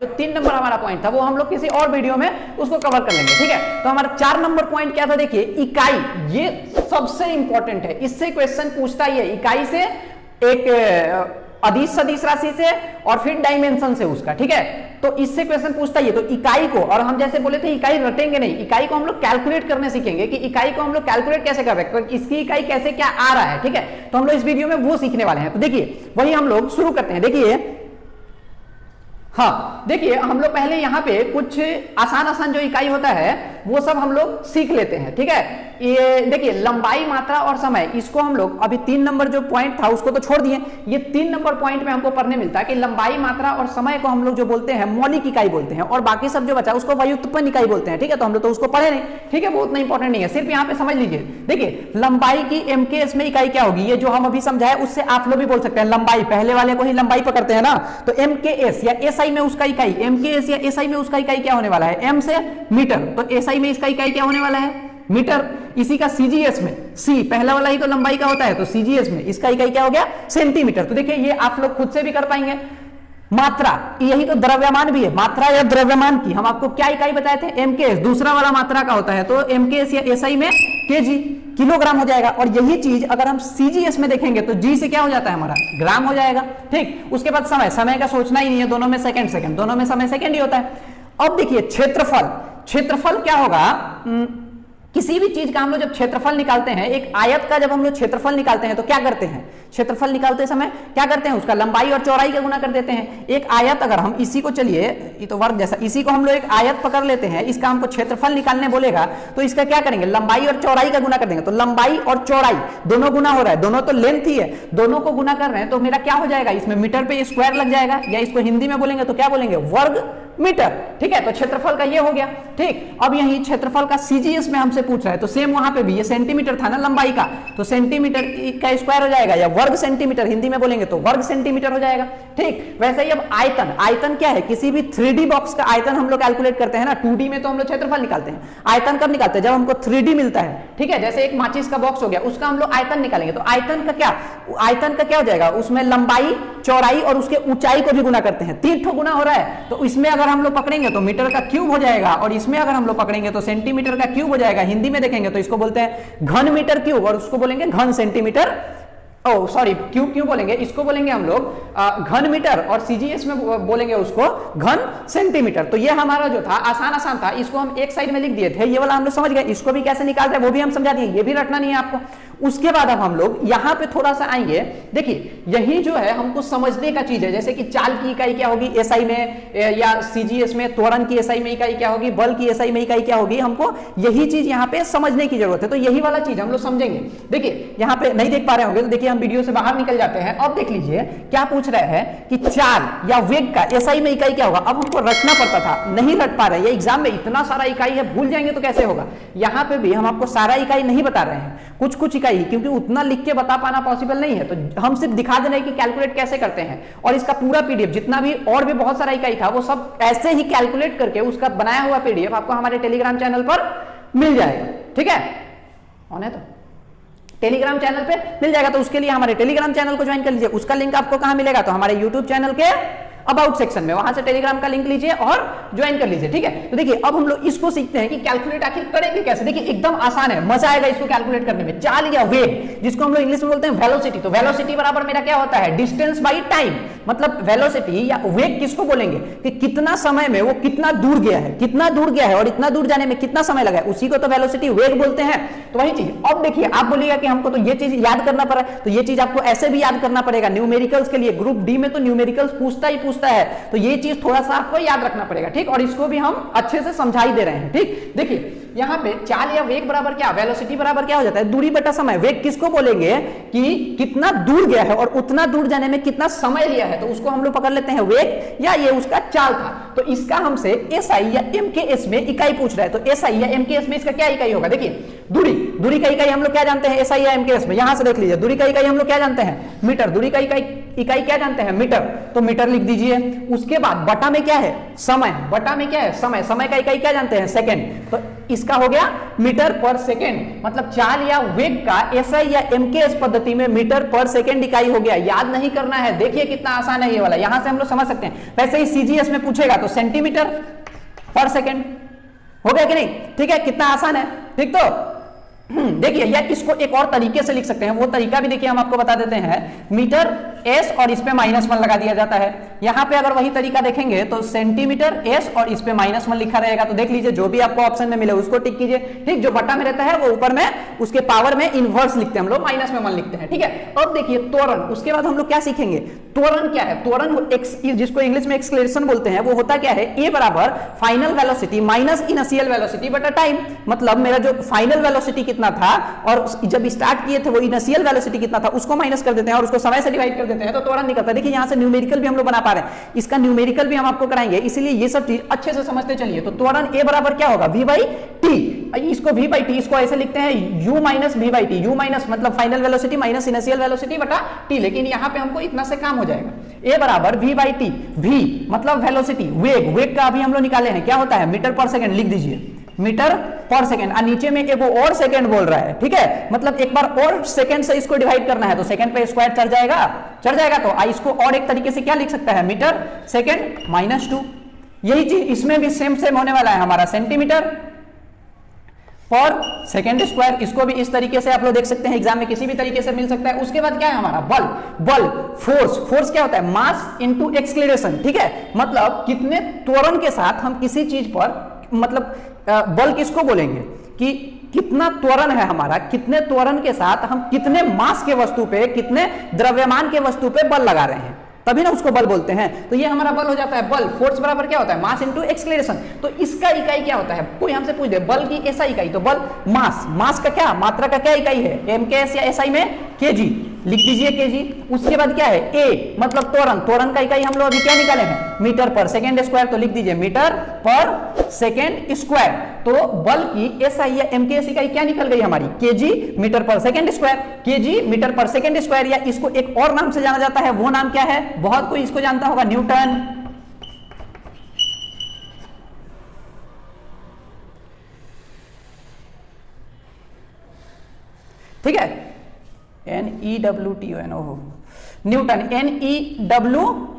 जो 3 नंबर हमारा पॉइंट था वो हम लोग किसी और वीडियो में उसको कवर कर लेंगे, ठीक है। तो हमारा 4 नंबर पॉइंट क्या था, देखिए इकाई, ये सबसे इंपॉर्टेंट है, इससे क्वेश्चन पूछता ही है, इकाई से, एक अदिश सदिश राशि से और फिर डायमेंशन से उसका, ठीक है। तो इससे क्वेश्चन पूछता है। तो इकाई को, और हम जैसे बोले थे इकाई रटेंगे नहीं, इकाई को हम लोग कैलकुलेट करने सीखेंगे कि इकाई को हम लोग कैलकुलेट कैसे कर रहे हैं, इसकी इकाई कैसे क्या आ रहा है, ठीक है। तो हम लोग इस वीडियो में वो सीखने वाले हैं। तो देखिए वही हम लोग शुरू करते हैं। देखिए हाँ, देखिए हम लोग पहले यहाँ पे कुछ आसान आसान जो इकाई होता है वो सब हम लोग सीख लेते हैं, ठीक है। ये देखिए लंबाई, मात्रा और समय, इसको हम लोग अभी 3 नंबर जो पॉइंट था उसको तो छोड़ दिए, ये 3 नंबर पॉइंट में हमको पढ़ने मिलता है कि लंबाई, मात्रा और समय को हम लोग जो बोलते हैं मौलिक इकाई बोलते हैं, और बाकी सब जो बचा उसको व्युत्पन्न इकाई बोलते हैं, ठीक है। तो हम लोग तो उसको पढ़े नहीं, ठीक है, वो उतना इंपॉर्टेंट नहीं है, सिर्फ यहाँ पे समझ लीजिए। देखिए लंबाई की MKS में इकाई क्या होगी, ये जो हम अभी समझाए उससे आप लोग भी बोल सकते हैं लंबाई, पहले वाले को ही लंबाई पकड़ते हैं ना, तो MKS या SI में उसका इकाई, MKS या SI में उसका इकाई क्या होने वाला है, M से मीटर, तो SI में इसका इकाई क्या होने वाला है, मीटर। इसी का CGS में, C पहला वाला ही तो लंबाई का होता है, तो CGS में इसका इकाई क्या हो गया, सेंटीमीटर। तो देखिए ये आप लोग खुद से भी कर पाएंगे। मात्रा, यही तो द्रव्यमान भी है, मात्रा या द्रव्यमान की हम आपको क्या इकाई बताए थे, MKS, दूसरा वाला मात्रा का होता है, तो MKS या SI में kg, किलोग्राम हो जाएगा। और यही चीज अगर हम CGS में देखेंगे तो G से क्या हो जाता है हमारा, ग्राम हो जाएगा, ठीक। उसके बाद समय, समय का सोचना ही नहीं है, दोनों में सेकंड सेकंड, दोनों में समय सेकंड ही होता है। अब देखिए क्षेत्रफल, क्षेत्रफल क्या होगा, किसी भी चीज का हम लोग जब क्षेत्रफल निकालते हैं, एक आयत का जब हम लोग क्षेत्रफल निकालते हैं तो क्या करते हैं, क्षेत्रफल निकालते समय क्या करते हैं, उसका लंबाई और चौड़ाई का गुना कर देते हैं। एक आयत अगर हम इसी को, चलिए ये तो वर्ग जैसा, इसी को हम लोग एक आयत पकड़ लेते हैं, इसका हमको क्षेत्रफल निकालने बोलेगा तो इसका क्या करेंगे, लंबाई और चौड़ाई का गुना कर देंगे। तो लंबाई और चौड़ाई दोनों गुना हो रहा है, दोनों तो लेंथ ही है, दोनों को गुना कर रहे हैं, तो मेरा क्या हो जाएगा, इसमें मीटर पे स्क्वायर लग जाएगा, या इसको हिंदी में बोलेंगे तो क्या बोलेंगे, वर्ग मीटर, ठीक है। तो क्षेत्रफल का ये हो गया, ठीक। अब यही क्षेत्रफल का CGS में हमसे पूछ रहा है, तो सेम वहां पे भी ये सेंटीमीटर था ना लंबाई का, तो सेंटीमीटर का स्क्वायर हो जाएगा, या वर्ग सेंटीमीटर हिंदी में बोलेंगे तो वर्ग सेंटीमीटर हो जाएगा, ठीक। वैसे ही अब आयतन, आयतन क्या है, किसी भी 3D बॉक्स का आयतन हम लोग कैलकुलेट करते हैं ना, 2D में तो हम लोग क्षेत्रफल निकालते हैं, आयतन कब निकालते हैं, जब हमको 3D मिलता है, ठीक है। जैसे एक माचिस का बॉक्स हो गया, उसका हम लोग आयतन निकालेंगे, तो आयतन का क्या हो जाएगा, उसमें लंबाई, चौड़ाई और उसके ऊंचाई को भी गुना करते हैं, 3 ठो गुना हो रहा है। तो इसमें अगर हम लोग पकड़ेंगे तो मीटर का क्यूब हो जाएगा, और इसमें अगर हम लोग पकड़ेंगे तो सेंटीमीटर का क्यूब हो जाएगा। हिंदी में देखेंगे तो इसको बोलते हैं घन मीटर क्यूब, और उसको बोलेंगे घन सेंटीमीटर, सॉरी क्यूब क्यों बोलेंगे, इसको बोलेंगे हम लोग घन मीटर, और CGS में बोलेंगे उसको घन सेंटीमीटर। तो ये हमारा जो था आसान था, इसको हम एक साइड में लिख दिए थे, ये वाला हम लोग समझ गए, इसको भी कैसे निकालते हैं वो भी हम समझा दिए, ये भी रटना नहीं है आपको। उसके बाद अब हम लोग यहाँ पे थोड़ा सा आएंगे। देखिए यही जो है हमको समझने का चीज है, जैसे कि चाल की इकाई क्या होगी SI में, या CGS में त्वरण की SI में इकाई क्या होगी, बल की SI में इकाई क्या होगी, हमको यही चीज यहाँ पे समझने की जरूरत है। तो यही वाला चीज हम लोग समझेंगे। देखिए यहाँ पे नहीं देख पा रहे होंगे तो देखिए हम वीडियो से बाहर निकल जाते हैं। अब देख लीजिए क्या पूछ रहे हैं कि चाल या वेग का SI में इकाई क्या होगा। अब हमको रटना पड़ता था, नहीं रट पा रहे, ये एग्जाम में इतना सारा इकाई है, भूल जाएंगे तो कैसे होगा। यहाँ पे भी हम आपको सारा इकाई नहीं बता रहे हैं, कुछ इकाई, क्योंकि उतना लिख के बता पाना पॉसिबल नहीं है, तो हम सिर्फ दिखा दे रहे हैं कि कैलकुलेट कैसे करते हैं। और इसका पूरा PDF जितना भी और भी बहुत सारा इकाई था वो सब ऐसे ही कैलकुलेट करके उसका बनाया हुआ PDF आपको हमारे टेलीग्राम चैनल पर मिल जाएगा, ठीक है। ऑन है तो टेलीग्राम चैनल पे मिल जाएगा, तो उसके लिए हमारे टेलीग्राम चैनल को ज्वाइन कर लीजिए। उसका लिंक आपको कहां मिलेगा, तो हमारे यूट्यूब चैनल के अबाउट सेक्शन में, वहां से टेलीग्राम का लिंक लीजिए और ज्वाइन कर लीजिए, ठीक है। तो देखिए अब हम लोग इसको सीखते हैं कि कैलकुलेट आखिर करेंगे कैसे। देखिए एकदम आसान है, मजा आएगा इसको कैलकुलेट करने में। चाल या वेग, जिसको हम लोग इंग्लिश में बोलते हैं वेलोसिटी, तो वेलोसिटी बराबर मेरा क्या होता है, डिस्टेंस बाई टाइम। मतलब वेलोसिटी या वेग किसको बोलेंगे कि कितना समय में वो कितना दूर गया है, कितना दूर गया है और इतना दूर जाने में कितना समय लगा है, उसी को तो वेलोसिटी वेग बोलते हैं। तो वही चीज अब देखिए, आप बोलिएगा कि हमको तो ये चीज याद करना पड़ा, तो ये चीज आपको ऐसे भी याद करना पड़ेगा। न्यूमेरिकल्स के लिए ग्रुप डी में तो न्यूमेरिकल्स पूछता ही पूछता है, तो ये चीज थोड़ा सा आपको याद रखना पड़ेगा, ठीक। और इसको भी हम अच्छे से समझाई दे रहे हैं, ठीक। देखिए यहाँ पे चाल या वेग बराबर क्या, वेलोसिटी बराबर क्या हो जाता है, दूरी बटा समय। वेग किसको बोलेंगे कि कितना दूर गया है और उतना दूर जाने में कितना समय लिया है, तो उसको हम लोग पकड़ लेते हैं वेग, या ये उसका चाल था। तो इसका हमसे SI या MKS में इकाई पूछ रहा है, तो SI या MKS में इसका क्या इकाई होगा। देखिए दूरी का इकाई हम लोग क्या जानते हैं SI या MKS में, यहां से देख लीजिए, दूरी का इकाई हम लोग क्या जानते हैं मीटर, दूरी का इकाई इकाई क्या जानते हैं, मीटर, तो मीटर लिख दीजिए। उसके बाद बटा में क्या है, समय, बटा में क्या है, समय, समय का इकाई क्या जानते हैं, सेकंड, तो इसका हो गया मीटर पर सेकंड, मतलब चाल या वेग का एसआई या एमकेएस पद्धति में मीटर पर सेकंड इकाई हो गया। याद नहीं करना है, देखिए कितना आसान है ये वाला, यहां से हम लोग समझ सकते हैं। वैसे ही सीजीएस में पूछेगा तो सेंटीमीटर पर सेकंड हो गया कि नहीं, ठीक है, कितना आसान है, ठीक। तो देखिए या इसको एक और तरीके से लिख सकते हैं, वो तरीका भी देखिए हम आपको बता देते हैं। मीटर एस और इस पे -1 लगा दिया जाता है। यहां पे अगर वही तरीका देखेंगे तो सेंटीमीटर एस और इस पे -1 लिखा रहेगा, तो देख लीजिए जो भी आपको ऑप्शन में मिले उसको टिक कीजिए, ठीक। जो बटा में रहता है वो ऊपर में उसके पावर में इनवर्स लिखते हैं हम लोग, -1 लिखते हैं, ठीक है। अब देखिए त्वरण, उसके बाद हम लोग क्या सीखेंगे, त्वरण क्या है, त्वरण जिसको इंग्लिश में एक्सेलरेशन बोलते हैं, वो होता क्या है, ए बराबर final velocity minus initial velocity बटा टाइम। मतलब मेरा जो फाइनल वेलोसिटी कितना था और जब स्टार्ट किए थे वो इनिशियल वेलोसिटी कितना था, उसको माइनस कर देते हैं और उसको समय से डिवाइड कर देते हैं तो त्वरण निकलता है। देखिए यहां से न्यूमेरिकल भी हम लोग बना पा रहे हैं, इसका न्यूमेरिकल भी हम आपको कराएंगे, इसीलिए ये सब चीज अच्छे से समझते चलिए। तो त्वरण ए बराबर क्या होगा, v बाई टी, इसको v बाई टी, इसको ऐसे लिखते हैं u minus v by T, u minus मतलब final velocity minus initial velocity बटा टी, लेकिन यहां पे हमको इतना से काम हो जाएगा। a बराबर v बाई टी, v मतलब वेलोसिटी, वेग, वेग का अभी हम लोग निकाले हैं क्या होता है, मीटर पर सेकंड, लिख दीजिए मीटर पर सेकंड, और नीचे में एक और सेकंड बोल रहा है, ठीक है, मतलब एक बार और सेकंड से इसको डिवाइड करना है तो सेकंड पे स्क्वायर चढ़ जाएगा, तो इसको और एक तरीके से क्या लिख सकता है, मीटर सेकंड -2। यही चीज इसमें भी सेम होने वाला है हमारा, सेंटीमीटर पर सेकंड स्क्वायर, इसको भी इस तरीके से आप लोग देख सकते हैं, एग्जाम में किसी भी तरीके से मिल सकता है। उसके बाद क्या है हमारा बल, फोर्स, फोर्स क्या होता है, मास इनटू एक्सेलरेशन, ठीक है, मतलब कितने त्वरण के साथ हम किसी चीज पर, मतलब बल किसको बोलेंगे कि कितना त्वरण है हमारा, कितने त्वरण के साथ हम कितने मास के वस्तु पे, कितने द्रव्यमान के वस्तु पे बल लगा रहे हैं, तभी ना उसको बल बोलते हैं। तो ये हमारा बल हो जाता है, बल, फोर्स बराबर क्या होता है, मास इनटू एक्सेलरेशन। तो इसका इकाई क्या होता है, कोई हमसे पूछ दे बल की ऐसा इकाई, तो बल मास, मास का क्या, मात्रा का क्या इकाई है, एमकेएस या एसआई में केजी, लिख दीजिए केजी। उसके बाद क्या है, ए मतलब त्वरण, त्वरण का इकाई हम लोग अभी क्या निकाले हैं, मीटर पर सेकंड स्क्वायर, तो लिख दीजिए मीटर पर सेकंड स्क्वायर। तो बल की एसआई या एमकेएस इकाई क्या निकल गई हमारी, केजी मीटर पर सेकंड स्क्वायर, केजी मीटर पर सेकंड स्क्वायर, या इसको एक और नाम से जाना जाता है, वो नाम क्या है, बहुत कोई इसको जानता होगा, न्यूटन। ठीक है, NEWTON, ओहो न्यूटन, NEWTON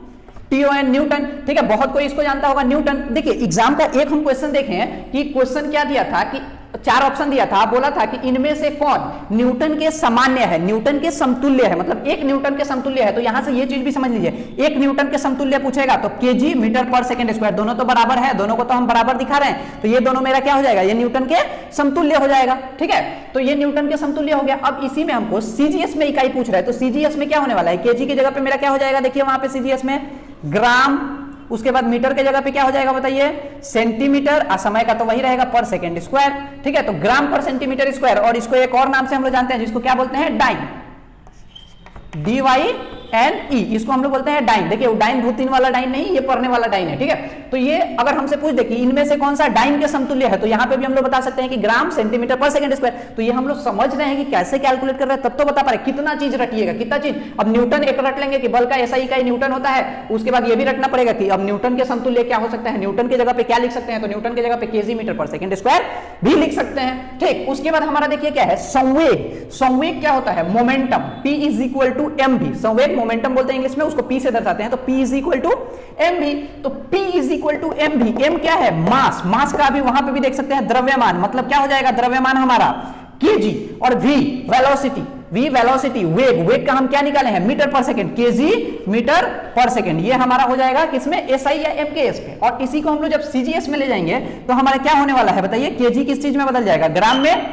न्यूटन, ठीक है, बहुत कोई इसको जानता होगा न्यूटन। देखिए एग्जाम का एक हम क्वेश्चन देखें कि क्वेश्चन क्या दिया था कि 4 ऑप्शन दिया था, बोला था कि इनमें से कौन न्यूटन के सामान्य है, न्यूटन के समतुल्य है, मतलब एक न्यूटन के समतुल्य है। तो यहां से ये चीज भी समझ लीजिए, एक न्यूटन के समतुल्य पूछेगा तो केजी मीटर पर सेकंड स्क्वायर, दोनों तो बराबर है, दोनों को तो हम बराबर दिखा रहे हैं, तो ये दोनों मेरा क्या हो जाएगा, ये न्यूटन के समतुल्य हो जाएगा, ठीक है। तो ये न्यूटन के समतुल्य हो गया। अब इसी में हमको सीजीएस में इकाई पूछ रहा है, तो सीजीएस में क्या होने वाला है, केजी की जगह पे मेरा क्या हो जाएगा, देखिए वहां पे सीजीएस में ग्राम, उसके बाद मीटर के जगह पे क्या हो जाएगा बताइए, सेंटीमीटर, समय का तो वही रहेगा पर सेकंड स्क्वायर, ठीक है। तो ग्राम पर सेंटीमीटर स्क्वायर, और इसको एक और नाम से हम लोग जानते हैं जिसको क्या बोलते हैं, डाइन, DYNE, इसको हम लोग बोलते हैं डाइन। देखिए डाइन भूतिन वाला डाइन नहीं, ये पढ़ने वाला डाइन है, ठीक है। तो ये अगर हमसे पूछ दे कि इनमें से कौन सा डाइन के समतुल्य है, तो यहाँ पे भी हम लोग बता सकते हैं कि ग्राम सेंटीमीटर पर सेकंड स्क्वायर। तो ये हम लोग समझ रहे हैं कि कैसे कैलकुलेट कर रहे हैं, तब तो बता पा रहे कितना चीज रटिएगा, कितना चीज। अब न्यूटन एक रट लेंगे कि बल का ऐसा इकाई न्यूटन होता है, उसके बाद ये भी रटना पड़ेगा कि अब न्यूटन के समतुल्य क्या हो सकता है, न्यूटन की जगह पे क्या लिख सकते हैं, तो न्यूटन की जगह पे केजी मीटर पर सेकंड स्क्वायर भी लिख सकते हैं, ठीक। उसके बाद हमारा देखिए क्या है, संवेग, संवेग क्या होता है, momentum, P is equal to mv, संवेग मोमेंटम बोलते हैं इंग्लिश में, उसको P से दर्शाते हैं, तो P is equal to mv, तो P is equal to mv, m क्या है, मास, मास का भी वहां पे भी देख सकते हैं द्रव्यमान, मतलब क्या हो जाएगा द्रव्यमान हमारा kg, और v वेलोसिटी, v वेलोसिटी, वेग, वेग का हम क्या निकाले हैं, मीटर पर सेकंड, kg मीटर पर सेकंड, ये हमारा हो जाएगा किसमें, SI या MKS पे। और इसी को हम लोग जब CGS में ले जाएंगे तो हमारा क्या होने वाला है बताइए, kg किस चीज में बदल जाएगा, ग्राम में,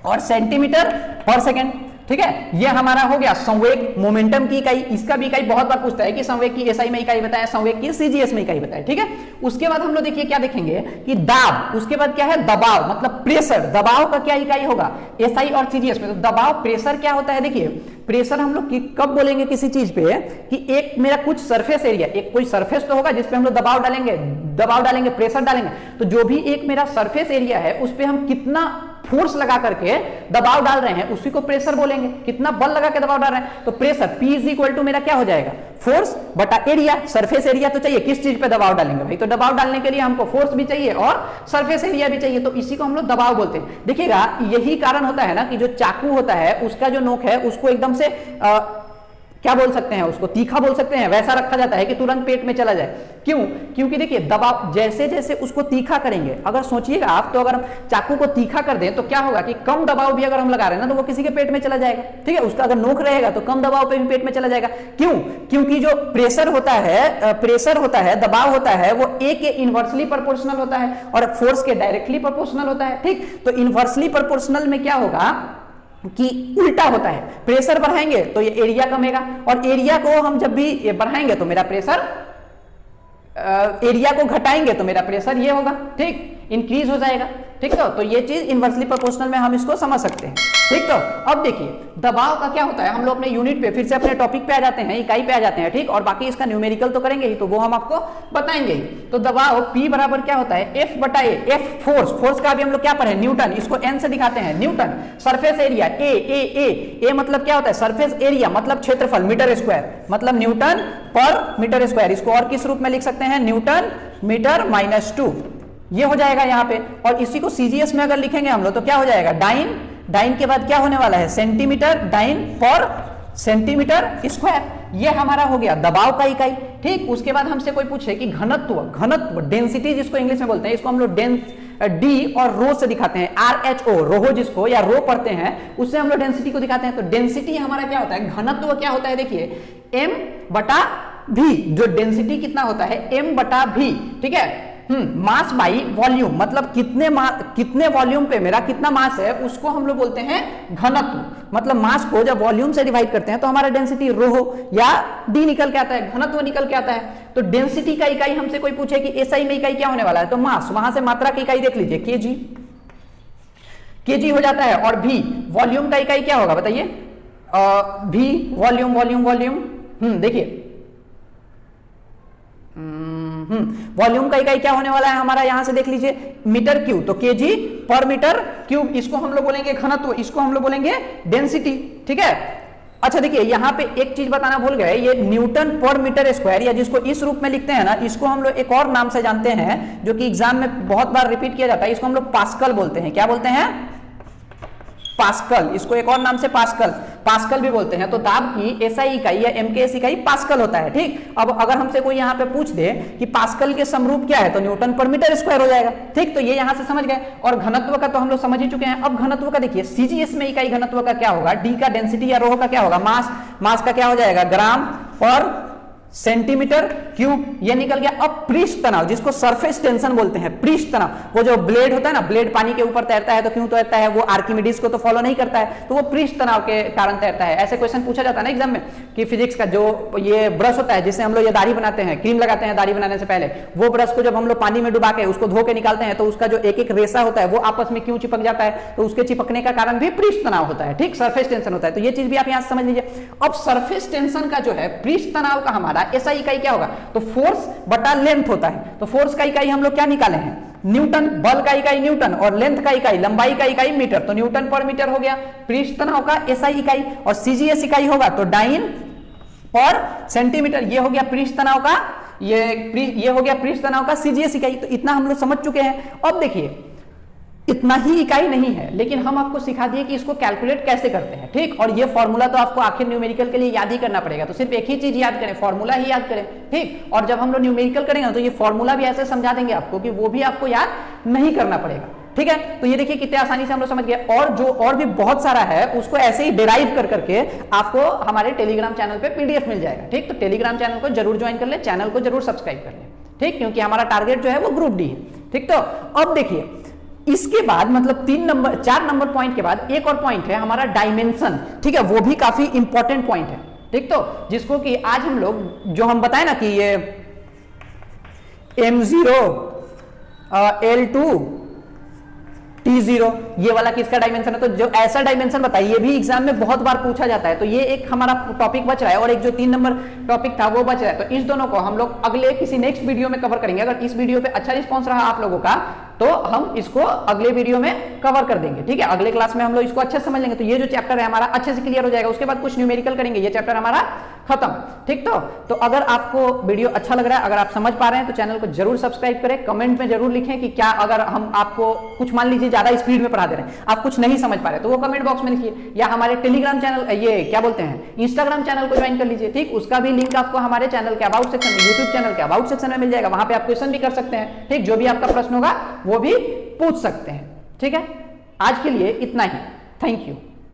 और सेंटीमीटर पर सेकंड, ठीक है। ये हमारा हो गया संवेग, मोमेंटम की इकाई। इसका भी इकाई बहुत बार पूछता है कि संवेग की एसआई में इकाई बताया, संवेग की सीजीएस में इकाई बताया, ठीक है। उसके बाद हम लोग देखिए क्या देखेंगे कि दाब, उसके बाद क्या है दबाव, मतलब प्रेशर, दबाव का क्या इकाई होगा एसआई और सीजीएस में। तो दबाव, प्रेशर क्या होता है, देखिए प्रेशर हम लोग कब बोलेंगे किसी चीज पे कि एक मेरा कुछ सरफेस एरिया, एक कोई सरफेस तो होगा जिसपे हम लोग दबाव डालेंगे, प्रेशर डालेंगे। तो जो भी एक मेरा सरफेस एरिया है उस पे हम कितना फोर्स लगा करके दबाव डाल रहे हैं उसी को प्रेशर बोलेंगे। कितना बल लगा के दबाव डाल रहे हैं, तो pressure P is equal to मेरा क्या हो जाएगा, फोर्स बटा एरिया। सरफेस एरिया तो चाहिए, किस चीज पे दबाव डालेंगे भाई, तो दबाव डालने के लिए हमको फोर्स भी चाहिए और सरफेस एरिया भी चाहिए, तो इसी को हम लोग दबाव बोलते हैं। देखिएगा यही कारण होता है ना कि जो चाकू होता है उसका जो नोक है उसको एकदम से क्या बोल सकते हैं, उसको तीखा बोल सकते हैं, वैसा रखा जाता है कि तुरंत पेट में चला जाए। क्यों, क्योंकि देखिए दबाव जैसे जैसे उसको तीखा करेंगे, अगर सोचिएगा आप, तो अगर हम चाकू को तीखा कर दें तो क्या होगा कि कम दबाव भी अगर हम लगा रहे हैं ना तो वो किसी के पेट में चला जाएगा, ठीक है। उसका अगर नोक रहेगा तो कम दबाव पे भी पेट में चला जाएगा। क्यों, क्योंकि जो प्रेशर होता है, दबाव होता है, वो ए के इनवर्सली प्रोपोर्शनल होता है और फोर्स के डायरेक्टली प्रोपोर्शनल होता है, ठीक। तो इनवर्सली प्रोपोर्शनल में क्या होगा कि उल्टा होता है, प्रेशर बढ़ाएंगे तो ये एरिया कमेगा और एरिया को हम जब भी बढ़ाएंगे तो मेरा प्रेशर, एरिया को घटाएंगे तो मेरा प्रेशर ये होगा, ठीक, इंक्रीज हो जाएगा, ठीक। तो ये चीज इनवर्सली प्रोपोर्शनल में हम इसको समझ सकते हैं, ठीक। तो अब देखिए दबाव का क्या होता है, हम लोग अपने यूनिट पे फिर से अपने टॉपिक पे आ जाते हैं, इकाई पे आ जाते हैं, ठीक। और बाकी इसका न्यूमेरिकल तो करेंगे ही, तो वो हम आपको बताएंगे ही। तो दबाव P बराबर क्या होता है, F बटा A, F फोर्स का भी हम लोग क्या पढ़े, न्यूटन, इसको N से दिखाते हैं, न्यूटन। सरफेस एरिया A मतलब क्या होता है, सरफेस एरिया मतलब क्षेत्रफल, मीटर स्क्वायर, मतलब न्यूटन पर मीटर स्क्वायर। इसको और किस रूप में लिख सकते हैं, न्यूटन मीटर -2, ये हो जाएगा यहाँ पे। और इसी को सीजीएस में अगर लिखेंगे हम लोग तो क्या हो जाएगा, डाइन के बाद क्या होने वाला है, सेंटीमीटर, डाइन पर सेंटीमीटर स्क्वायर। ये हमारा हो गया दबाव का इकाई, ठीक। उसके बाद हमसे कोई पूछे कि घनत्व डेंसिटी जिसको इंग्लिश में बोलते हैं, इसको हम लोग डी और रो से दिखाते हैं, RHO, रोहो जिसको या रो पढ़ते हैं उससे हम लोग डेंसिटी को दिखाते हैं। तो डेंसिटी हमारा क्या होता है, घनत्व क्या होता है, देखिए m बटा v, जो डेंसिटी कितना होता है m बटा v, ठीक है। मास बाई वॉल्यूम, मतलब कितने वॉल्यूम पे मेरा कितना मास है उसको हम लोग बोलते हैं घनत्व। मतलब मास को जब वॉल्यूम से डिवाइड करते हैं तो हमारा डेंसिटी रो या डी निकल के आता है, घनत्व निकल के आता है। तो डेंसिटी का इकाई हमसे कोई पूछे कि एसआई में इकाई क्या होने वाला है, तो मास, वहां से मात्रा की इकाई देख लीजिए, केजी हो जाता है। और भी वॉल्यूम का इकाई क्या होगा बताइए, भी वॉल्यूम, देखिए वॉल्यूम का इकाई क्या होने वाला है हमारा, यहां से देख लीजिए, मीटर क्यूब, तो केजी पर मीटर क्यूब, इसको हम लोग बोलेंगे घनत्व, इसको हम लोग बोलेंगे डेंसिटी, ठीक है। अच्छा देखिए यहां पे एक चीज बताना भूल गए, ये न्यूटन पर मीटर स्क्वायर या जिसको इस रूप में लिखते हैं ना, इसको हम लोग एक और नाम से जानते हैं जो कि एग्जाम में बहुत बार रिपीट किया जाता है, इसको हम लोग पास्कल बोलते हैं। क्या बोलते हैं, पास्कल, इसको एक और नाम से पास्कल भी बोलते हैं। तो दाब की एसआई इकाई या एमकेएस इकाई पास्कल होता है, ठीक। अब अगर हमसे कोई यहाँ पे पूछ दे कि पास्कल के समरूप क्या है, तो न्यूटन पर मीटर स्क्वायर हो जाएगा, ठीक। तो ये यहाँ से समझ गए। और घनत्व का तो हम लोग समझ ही चुके हैं। अब घनत्व का देखिए, सीजीएस में इकाई घनत्व का क्या होगा, डी का डेंसिटी या रोह का क्या होगा, मास का क्या हो जाएगा, ग्राम पर सेंटीमीटर क्यूब, ये निकल गया। अब पृष्ठ तनाव, जिसको सरफेस टेंशन बोलते हैं, पृष्ठ तनाव, वो जो ब्लेड होता है ना, ब्लेड पानी के ऊपर तैरता है तो क्यों तैरता है, वो आर्किमिडीज को तो फॉलो नहीं करता है, तो वो पृष्ठ तनाव के कारण तैरता है। ऐसे क्वेश्चन पूछा जाता है ना एग्जाम में कि फिजिक्स का जो ये ब्रश होता है जिससे हम लोग ये दाढ़ी बनाते हैं, क्रीम लगाते हैं दाढ़ी बनाने से पहले, वो ब्रश को जब हम लोग पानी में डुबा के उसको धो के निकालते हैं तो उसका जो एक एक रेशा होता है वो आपस में क्यों चिपक जाता है, तो उसके चिपकने का कारण भी पृष्ठ तनाव होता है, ठीक, सरफेस टेंशन होता है। तो ये चीज भी आप यहां समझ लीजिए। अब सरफेस टेंशन का जो है पृष्ठ तनाव का हमारा एसआई इकाई क्या, तो फोर्स बटा लेंथ होता है। तो फोर्स का इकाई हम लोग क्या निकाले हैं, न्यूटन, बल का इकाई न्यूटन और लेंथ का इकाई, लंबाई का इकाई मीटर, तो न्यूटन पर मीटर हो गया पृष्ठ तनाव का एसआई इकाई। और सीजीएस इकाई होगा तो डाइन पर सेंटीमीटर, ये हो गया पृष्ठ तनाव का, ये हो गया पृष्ठ तनाव का सीजीएस इकाई। तो इतना हम लोग समझ चुके हैं। अब देखिए इतना ही इकाई नहीं है, लेकिन हम आपको सिखा दिए कि इसको कैलकुलेट कैसे करते हैं, ठीक। और ये फॉर्मूला तो आपको आखिर न्यूमेरिकल के लिए याद ही करना पड़ेगा, तो सिर्फ एक ही चीज याद करें, फॉर्मूला ही याद करें, ठीक। और जब हम लोग न्यूमेरिकल करेंगे तो ये फॉर्मूला भी ऐसे समझा देंगे आपको कि वो भी आपको याद नहीं करना पड़ेगा, ठीक है। तो ये देखिए कितने आसानी से हम लोग समझ गए। और भी बहुत सारा है, उसको ऐसे ही डिराइव कर करके आपको हमारे टेलीग्राम चैनल पे पीडीएफ मिल जाएगा, ठीक। तो टेलीग्राम चैनल को जरूर ज्वाइन कर ले, चैनल को जरूर सब्सक्राइब कर ले, ठीक, क्योंकि हमारा टारगेट जो है वो ग्रुप डी है, ठीक। तो अब देखिए इसके बाद मतलब 4 नंबर पॉइंट के बाद एक और पॉइंट है हमारा डायमेंशन, ठीक है, वो भी काफी इंपॉर्टेंट पॉइंट है, ठीक। तो जिसको कि आज हम लोग जो हम बताए ना कि ये M0 L2 T0 ये वाला किसका डायमेंशन है, तो जो ऐसा डायमेंशन बताइए, ये भी एग्जाम में बहुत बार पूछा जाता है। तो ये एक हमारा टॉपिक बच रहा है और एक जो 3 नंबर टॉपिक था वो बच रहा है। तो इस दोनों को हम लोग अगले किसी नेक्स्ट वीडियो में कवर करेंगे। अगर इस वीडियो पे अच्छा रिस्पांस रहा आप लोगों का तो हम इसको अगले वीडियो में कवर कर देंगे, ठीक है। अगले क्लास में हम लोग इसको अच्छे से समझ लेंगे, तो ये जो चैप्टर है हमारा अच्छे से क्लियर हो जाएगा। उसके बाद कुछ न्यूमेरिकल करेंगे, ये चैप्टर हमारा खत्म, ठीक। तो अगर आपको वीडियो अच्छा लग रहा है, अगर आप समझ पा रहे हैं, तो चैनल को जरूर सब्सक्राइब करें। कमेंट में जरूर लिखें कि क्या, अगर हम आपको कुछ मान लीजिए ज्यादा स्पीड में पढ़ा दे रहे हैं, आप कुछ नहीं समझ पा रहे, तो वो कमेंट बॉक्स में लिखिए, या हमारे टेलीग्राम चैनल, ये क्या बोलते हैं, इंस्टाग्राम चैनल को ज्वाइन कर लीजिए, ठीक। उसका भी लिंक आपको हमारे चैनल के अबाउट सेक्शन में, यूट्यूब चैनल के अबाउट सेक्शन में मिल जाएगा। वहां पे आप क्वेश्चन भी कर सकते हैं, ठीक। जो भी आपका प्रश्न होगा वो भी पूछ सकते हैं, ठीक है। आज के लिए इतना ही, थैंक यू।